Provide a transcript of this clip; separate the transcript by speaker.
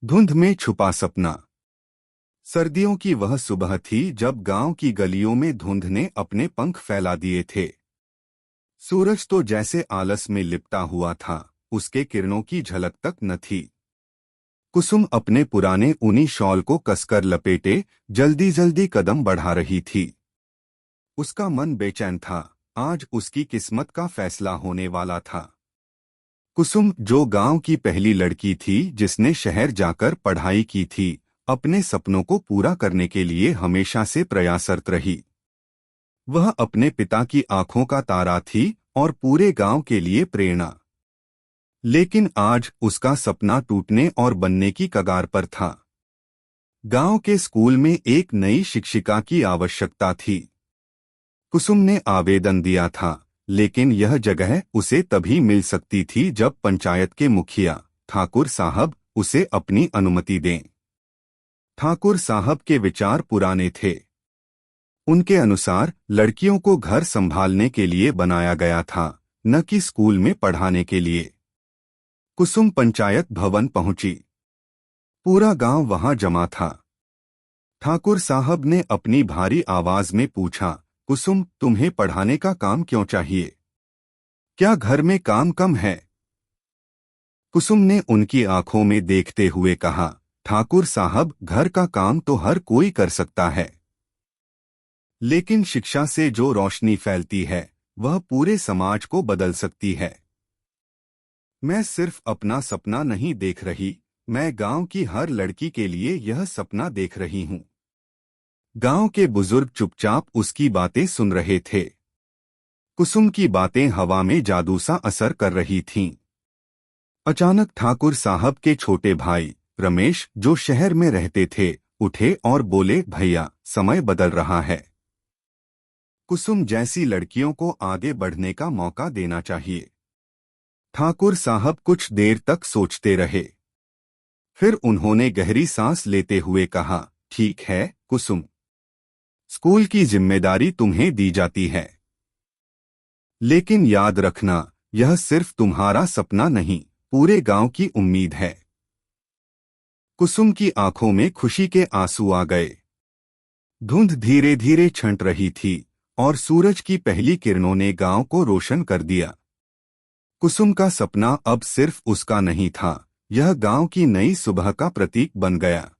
Speaker 1: धुंध में छुपा सपना। सर्दियों की वह सुबह थी जब गांव की गलियों में धुंध ने अपने पंख फैला दिए थे। सूरज तो जैसे आलस में लिपटा हुआ था, उसके किरणों की झलक तक न थी। कुसुम अपने पुराने ऊनी शॉल को कसकर लपेटे जल्दी जल्दी कदम बढ़ा रही थी। उसका मन बेचैन था, आज उसकी किस्मत का फैसला होने वाला था। कुसुम, जो गांव की पहली लड़की थी जिसने शहर जाकर पढ़ाई की थी, अपने सपनों को पूरा करने के लिए हमेशा से प्रयासरत रही। वह अपने पिता की आंखों का तारा थी और पूरे गांव के लिए प्रेरणा। लेकिन आज उसका सपना टूटने और बनने की कगार पर था। गांव के स्कूल में एक नई शिक्षिका की आवश्यकता थी। कुसुम ने आवेदन दिया था, लेकिन यह जगह उसे तभी मिल सकती थी जब पंचायत के मुखिया ठाकुर साहब उसे अपनी अनुमति दें। ठाकुर साहब के विचार पुराने थे। उनके अनुसार लड़कियों को घर संभालने के लिए बनाया गया था, न कि स्कूल में पढ़ाने के लिए। कुसुम पंचायत भवन पहुंची। पूरा गांव वहां जमा था। ठाकुर साहब ने अपनी भारी आवाज में पूछा, कुसुम, तुम्हें पढ़ाने का काम क्यों चाहिए? क्या घर में काम कम है? कुसुम ने उनकी आंखों में देखते हुए कहा, ठाकुर साहब, घर का काम तो हर कोई कर सकता है, लेकिन शिक्षा से जो रोशनी फैलती है वह पूरे समाज को बदल सकती है। मैं सिर्फ अपना सपना नहीं देख रही, मैं गांव की हर लड़की के लिए यह सपना देख रही हूं। गांव के बुजुर्ग चुपचाप उसकी बातें सुन रहे थे। कुसुम की बातें हवा में जादू सा असर कर रही थीं। अचानक ठाकुर साहब के छोटे भाई रमेश, जो शहर में रहते थे, उठे और बोले, भैया, समय बदल रहा है। कुसुम जैसी लड़कियों को आगे बढ़ने का मौका देना चाहिए। ठाकुर साहब कुछ देर तक सोचते रहे। फिर उन्होंने गहरी सांस लेते हुए कहा, ठीक है कुसुम, स्कूल की जिम्मेदारी तुम्हें दी जाती है, लेकिन याद रखना, यह सिर्फ तुम्हारा सपना नहीं, पूरे गांव की उम्मीद है। कुसुम की आंखों में खुशी के आंसू आ गए। धुंध धीरे धीरे छंट रही थी और सूरज की पहली किरणों ने गांव को रोशन कर दिया। कुसुम का सपना अब सिर्फ उसका नहीं था, यह गांव की नई सुबह का प्रतीक बन गया।